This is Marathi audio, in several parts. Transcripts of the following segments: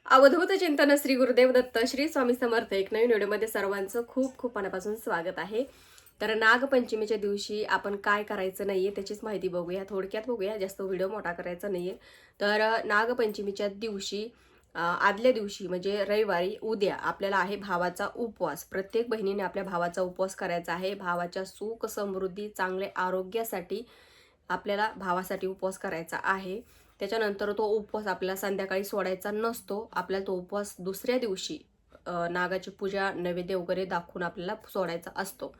अवधूत चिंतन श्री गुरुदेव दत्त श्री स्वामी समर्थ एक नवीन व्हिडिओमध्ये सर्वांचं खूप खूप मनापासून स्वागत आहे. तर नागपंचमीच्या दिवशी आपण काय करायचं नाहीये त्याचीच माहिती बघूया, थोडक्यात बघूया, जास्त व्हिडिओ मोठा करायचा नाहीये. तर नागपंचमीच्या दिवशी आदल्या दिवशी म्हणजे रविवारी उद्या आपल्याला आहे भावाचा उपवास. प्रत्येक बहिणीने आपल्या भावाचा उपवास करायचा आहे. भावाच्या सुख समृद्धी चांगले आरोग्यासाठी आपल्याला भावासाठी उपवास करायचा आहे. त्याच्यानंतर तो उपवास आपल्याला संध्याकाळी सोडायचा नसतो. आपल्याला तो उपवास दुसऱ्या दिवशी नागाची पूजा नैवेद्य वगैरे दाखवून आपल्याला सोडायचा असतो.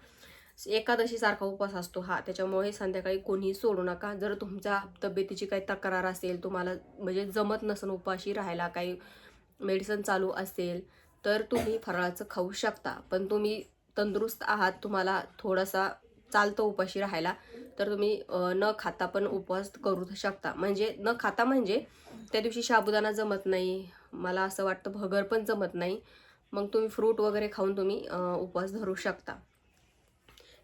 एकादशी सारखा उपवास असतो हा. त्याच्यामुळे संध्याकाळी कोणीही सोडू नका. जर तुमच्या तब्येतीची काही तक्रार असेल, तुम्हाला म्हणजे जमत नसेल उपाशी राहायला, काही मेडिसिन चालू असेल, तर तुम्ही फराळाचं खाऊ शकता. पण तुम्ही तंदुरुस्त आहात, तुम्हाला थोडासा चालतं उपाशी राहायला, तर तुम्ही न खाता पण उपवास करू शकता. म्हणजे न खाता म्हणजे त्या दिवशी साबुदाणा जमत नाही, मला असं वाटतं भगर पण जमत नाही, मग तुम्ही फ्रूट वगैरे खाऊन तुम्ही उपवास धरू शकता.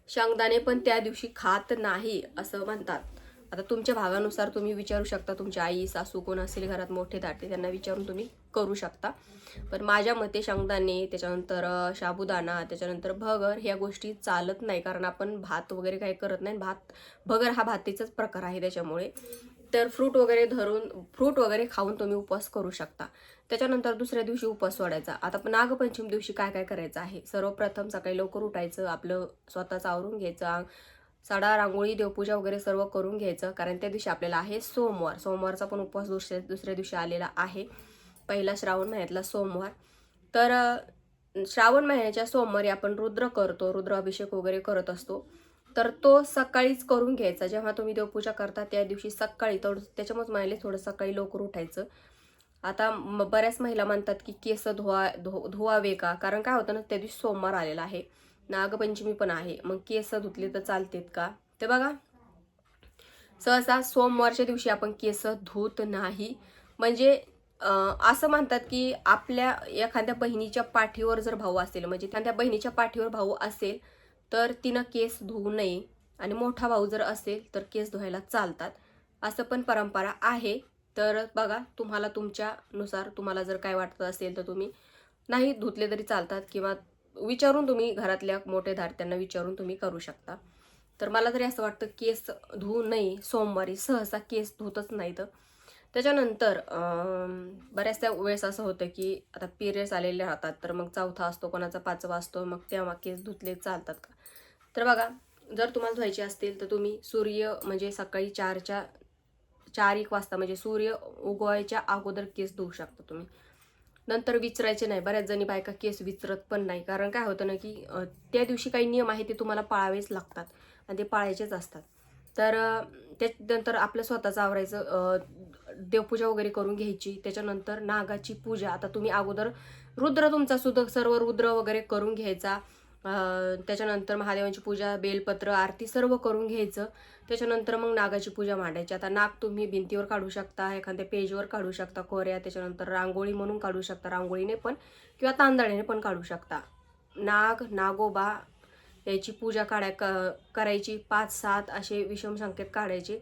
शेंगदाणे पण त्या दिवशी खात नाही असं म्हणतात. आता तुमच्या भागानुसार तुम्ही विचारू शकता, तुमची आई सासू कोण असेल घरात मोठे धाटे त्यांना विचारून तुम्ही करू शकता. पण माझ्या मते शेंगदाणे, त्याच्यानंतर साबुदाणा, त्याच्यानंतर भगर ह्या गोष्टी चालत नाही, कारण आपण भात वगैरे काही करत नाही. भगर हा भातीचाच प्रकार आहे त्याच्यामुळे. तर फ्रूट वगैरे खाऊन तुम्ही उपवास करू शकता. त्याच्यानंतर दुसऱ्या दिवशी उपवास सोडायचा. आता नागपंचमी दिवशी काय काय करायचं आहे. सर्वप्रथम सकाळी लवकर उठायचं, आपलं स्वतःचं आवरून घ्यायचं, सडा रांगोळी देवपूजा वगैरे सर्व करून घ्यायचं, कारण त्या दिवशी आपल्याला आहे सोमवारचा पण उपवास दुसऱ्या दिवशी आलेला आहे, पहिला श्रावण महिन्यातला सोमवार. तर श्रावण महिन्याच्या सोमवारी आपण रुद्र करतो, रुद्राभिषेक वगैरे करत असतो. तर तो सकाळीच करून घ्यायचा. जेव्हा तुम्ही देवपूजा करता त्या दिवशी सकाळी, त्याच्यामुळेच म्हणाले थोडं सकाळी लवकर उठायचं. आता बऱ्याच महिला म्हणतात की केस धुवावे का, कारण काय होतं ना, त्या दिवशी सोमवार आलेला आहे, नागपंचमी पण आहे, मग केस धुतले तर चालतेत का. ते बघा, सहसा सोमवारच्या दिवशी आपण केस धुत नाही. म्हणजे असं म्हणतात की आपल्या एखाद्या बहिणीच्या पाठीवर जर भाऊ असेल, म्हणजे एखाद्या बहिणीच्या पाठीवर भाऊ असेल, तर तिनं केस धुवू नये, आणि मोठा भाऊ जर असेल तर केस धुवायला चालतात, असं पण परंपरा आहे. तर बघा, तुम्हाला तुमच्यानुसार तुम्हाला जर काय वाटत असेल तर तुम्ही नाही धुतले तरी चालतात, किंवा विचारून तुम्ही घरातल्या मोठे त्यांना विचारून तुम्ही करू शकता. तर मला तरी असं वाटतं केस धुवू नये सोमवारी, सहसा केस धुतच नाहीत. त्याच्यानंतर बऱ्याचशा वेळेस असं होतं की आता पिरियड्स आलेले राहतात, तर मग चौथा असतो, कोणाचा पाचवा असतो, मग तेव्हा केस धुतले चालतात का. तर बघा, जर तुम्हाला धुवायचे असतील तर तुम्ही सूर्य म्हणजे सकाळी 4 एक वाजता, म्हणजे सूर्य उगवायच्या अगोदर केस धुवू शकता तुम्ही. नंतर विचरायचे नाही. बऱ्याच जणी बायका केस विचरत पण नाही, कारण काय होतं ना की त्या दिवशी काही नियम आहे ते तुम्हाला पाळावेच लागतात, आणि ते पाळायचेच असतात. तर त्याच्यानंतर आपलं स्वतःचं आवरायचं, देवपूजा वगैरे करून घ्यायची. त्याच्यानंतर नागाची पूजा, आता तुम्ही अगोदर तुमचा सुद्धा सर्व रुद्र वगैरे करून घ्यायचा. त्याच्यानंतर महादेवांची पूजा, बेलपत्र, आरती सर्व करून घ्यायचं. त्याच्यानंतर मग नागाची पूजा मांडायची. आता नाग तुम्ही भिंतीवर काढू शकता, एखाद्या पेजवर काढू शकता कोऱ्या, त्याच्यानंतर रांगोळी म्हणून काढू शकता, रांगोळीने पण, किंवा तांदळाने पण काढू शकता. नागोबा याची पूजा करायची. 5-7 असे विषम संकेत काढायचे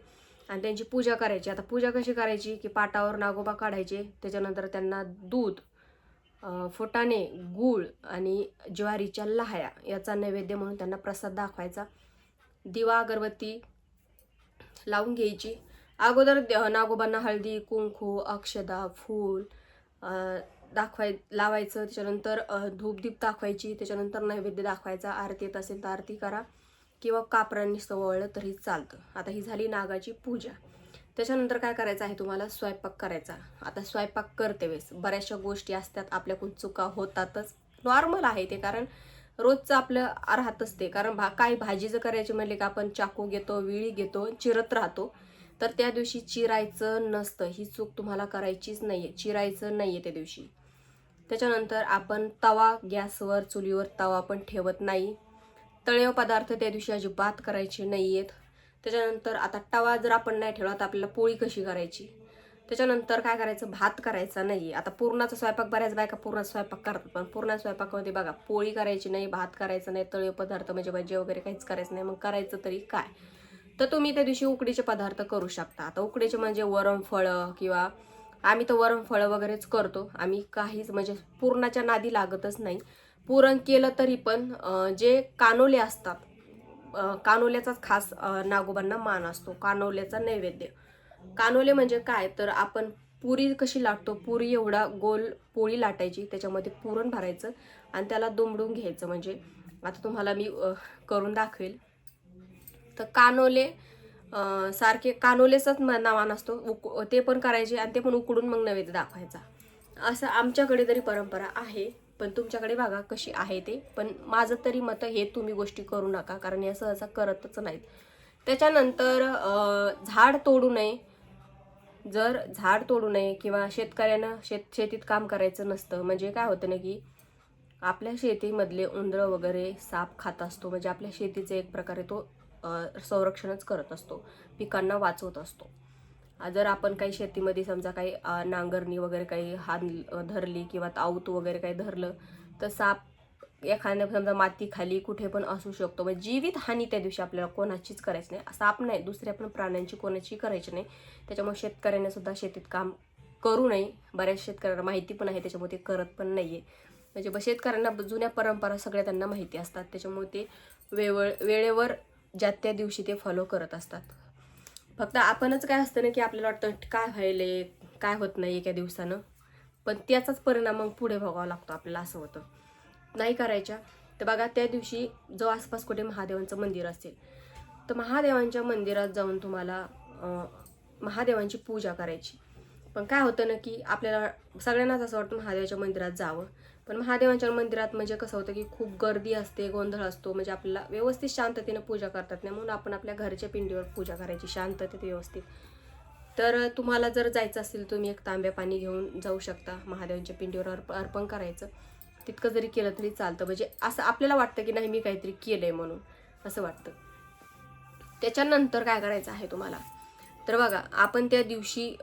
आणि त्यांची पूजा करायची. आता पूजा कशी करायची की पाटावर नागोबा काढायचे, त्याच्यानंतर त्यांना दूध, फुटाणे, गूळ आणि ज्वारीच्या लाह्या याचा नैवेद्य म्हणून त्यांना प्रसाद दाखवायचा. दिवा अगरबत्ती लावून घ्यायची. अगोदर नागोबांना हळदी, कुंकू, अक्षदा, फूल लावायचं. त्याच्यानंतर धूपदीप दाखवायची. त्याच्यानंतर नैवेद्य दाखवायचा. आरती येत असेल तर आरती करा, किंवा कापरांनी सवळलं तरी चालतं. आता ही झाली नागाची पूजा. त्याच्यानंतर काय करायचं आहे, तुम्हाला स्वयंपाक करायचा. आता स्वयंपाक करते वेळेस बऱ्याचशा गोष्टी असतात, आपल्याकडून चुका होतातच, नॉर्मल आहे ते, कारण रोजचं आपलं राहतच ते. कारण काही भाजी जर करायची म्हणले का आपण चाकू घेतो, विळी घेतो, चिरत राहतो. तर त्या दिवशी चिरायचं नसतं, ही चूक तुम्हाला करायचीच नाहीये, चिरायचं नाहीये त्या दिवशी. त्याच्यानंतर आपण तवा गॅसवर, चुलीवर तवा पण ठेवत नाही. तळेव पदार्थ त्या दिवशी अजिबात करायचे नाहीयेत. त्याच्यानंतर आता तवा जर आपण नाही ठेवला तर आपल्याला पोळी कशी करायची. त्याच्यानंतर काय करायचं, भात करायचा नाही. आता पुरणाचा स्वयंपाक, बऱ्याच बायका पुरणाचा स्वयंपाक करतात, पण पुरणा स्वयंपाकामध्ये बघा, पोळी करायची नाही, भात करायचं नाही, तळेव पदार्थ म्हणजे भाजी वगैरे काहीच करायचं नाही. मग करायचं तरी काय, तर तुम्ही त्या दिवशी उकडीचे पदार्थ करू शकता. आता उकडीचे म्हणजे वरण, फळं, किंवा आम्ही तर वरणफळं वगैरेच करतो. आम्ही काहीच म्हणजे पुरणाच्या नादी लागतच नाही. पुरण केलं तरी पण जे कानोले असतात, कानोल्याचाच खास नागोबांना मान असतो. कानोल्याचा नैवेद्य. कानोले म्हणजे काय तर आपण पुरी कशी लाटतो, पुरी एवढा गोल पोळी लाटायची, त्याच्यामध्ये पुरण भरायचं आणि त्याला दुमडून घ्यायचं. म्हणजे आता तुम्हाला मी करून दाखवेल. तर कानोले सारखे कानोलेचाच नावान असतो. ते पण करायचे आणि ते पण उकडून मग नैवेद्य दाखवायचा. असं आमच्याकडे तरी परंपरा आहे. पण तुमच्याकडे बघा कशी आहे ते. पण माझं तरी मत हे तुम्ही गोष्टी करू नका, कारण हे सहसा करतच नाहीत. त्याच्यानंतर झाड तोडू नये. जर झाड तोडू नये किंवा शेतकऱ्यानं शेतीत काम करायचं नसतं, म्हणजे काय होतं ना की आपल्या शेतीमधले उंदरं वगैरे साप खात असतो. म्हणजे आपल्या शेतीचे एक प्रकारे तो संरक्षणच करत असतो, पिकांना वाचवत असतो. जर आपण काही शेतीमध्ये समजा काही नांगरणी वगैरे काही धरली किंवा आवतू वगैरे काही धरलं, तर साप एखाद्या समजा माती खाली कुठे पण असू शकतो. म्हणजे जीवित हानी त्या दिवशी आपल्याला कोणाचीच करायची नाही. साप नाही, दुसऱ्या पण प्राण्यांची कोणाची करायची नाही. त्याच्यामुळे शेतकऱ्याने सुद्धा शेतीत काम करू नये. बऱ्याच शेतकऱ्यांना माहिती पण आहे, त्याच्यामुळे ते करत पण नाहीये. म्हणजे शेतकऱ्यांना जुन्या परंपरा सगळ्या त्यांना माहिती असतात, त्याच्यामुळे ते वेळेवर ज्या त्या दिवशी ते फॉलो करत असतात. फक्त आपणच काय असतं ना की आपल्याला वाटतं काय व्हायले, काय होत नाही एका दिवसानं, पण त्याचाच परिणाम मग पुढे भोगावा लागतो आपल्याला. असं होतं. नाही करायच्या. तर बघा त्या दिवशी जो आसपास कुठे महादेवांचं मंदिर असेल, तर महादेवांच्या मंदिरात जाऊन तुम्हाला महादेवांची पूजा करायची. पण काय होतं ना की आपल्याला सगळ्यांनाच असं वाटतं महादेवाच्या मंदिरात जावं, पण महादेवांच्या मंदिरात म्हणजे कसं होतं की खूप गर्दी असते, गोंधळ असतो. म्हणजे आपल्याला व्यवस्थित शांततेनं पूजा करतात नाही, म्हणून आपण आपल्या घरच्या पिंडीवर पूजा करायची शांततेत व्यवस्थित. तर तुम्हाला जर जायचं असेल, तुम्ही एक तांब्या पाणी घेऊन जाऊ शकता. महादेवांच्या पिंडीवर अर्पण करायचं. तितकं जरी केलं तरी चालतं. म्हणजे असं आपल्याला वाटतं की नाही मी काहीतरी केलंय म्हणून असं वाटतं. त्याच्यानंतर काय करायचं आहे तुम्हाला, तर बघा आपण त्या दिवशी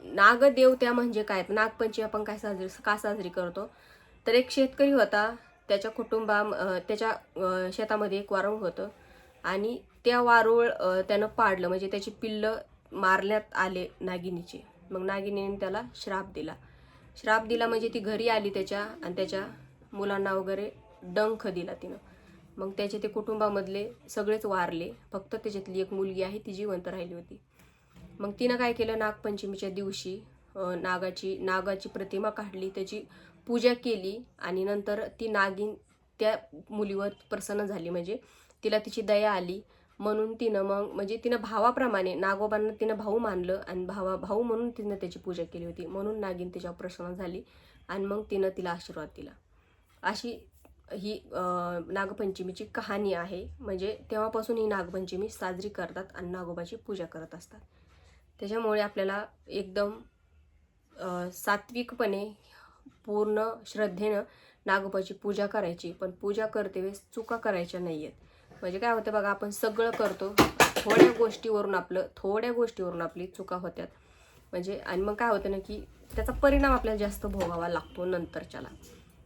नागदेवत्या म्हणजे काय, नागपंचमी आपण काय साजरी करतो. तर एक शेतकरी होता, त्याच्या त्याच्या शेतामध्ये एक वारूळ होतं आणि त्या वारूळ त्यानं पाडलं. म्हणजे त्याची पिल्लं मारण्यात आले नागिनीचे. मग नागिनीने त्याला श्राप दिला. श्राप दिला म्हणजे ती घरी आली त्याच्या, आणि त्याच्या मुलांना वगैरे डंख दिला तिनं. मग त्याचे ते कुटुंबामधले सगळेच वारले. फक्त त्याच्यातली एक मुलगी आहे ती जिवंत राहिली होती. मग तिनं काय केलं, नागपंचमीच्या दिवशी नागाची प्रतिमा काढली, त्याची पूजा केली आणि नंतर ती नागिन त्या मुलीवर प्रसन्न झाली. म्हणजे तिला तिची दया आली, म्हणून तिनं मग म्हणजे तिनं भावाप्रमाणे नागोबांना तिनं भाऊ मानलं आणि भाऊ म्हणून तिनं त्याची पूजा केली होती. म्हणून नागिन तिच्यावर प्रसन्न झाली आणि मग तिनं तिला आशीर्वाद दिला. अशी ही नागपंचमीची कहाणी आहे. म्हणजे तेव्हापासून ही नागपंचमी साजरी करतात आणि नागोबाची पूजा करत असतात. त्याच्यामुळे आपल्याला एकदम सात्विकपणे पूर्ण श्रद्धेनं नागोबाची पूजा करायची. पण पूजा करते वेळेस चुका करायच्या नाही आहेत. म्हणजे काय होतं बघा, आपण सगळं करतो, थोड्या गोष्टीवरून आपली चुका होत्यात. म्हणजे आणि मग काय होतं ना की त्याचा परिणाम आपल्याला जास्त भोगावा लागतो नंतरच्याला.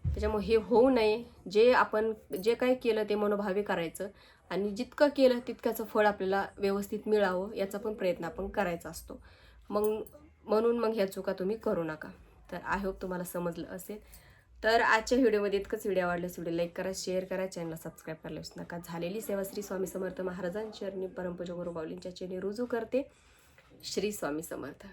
त्याच्यामुळे हे होऊ नये. जे काही केलं ते मनोभावे करायचं आणि जितकं केलं तितक्याचं फळ आपल्याला व्यवस्थित मिळावं याचा पण प्रयत्न आपण करायचा असतो. म्हणून मग ह्या चुका तुम्ही करू नका. तर आय होप तुम्हाला समजलं असेल. तर आजच्या व्हिडिओमध्ये इतकंच. व्हिडिओ आवडल्यास व्हिडिओ लाईक करा, शेअर करा, चॅनलला सबस्क्राईब करायला विसरू नका. झालेली सेवा श्री स्वामी समर्थ महाराजांच्या चरणी परमपूज्य गुरु माऊलींच्या चरणी रुजू करते. श्री स्वामी समर्थ.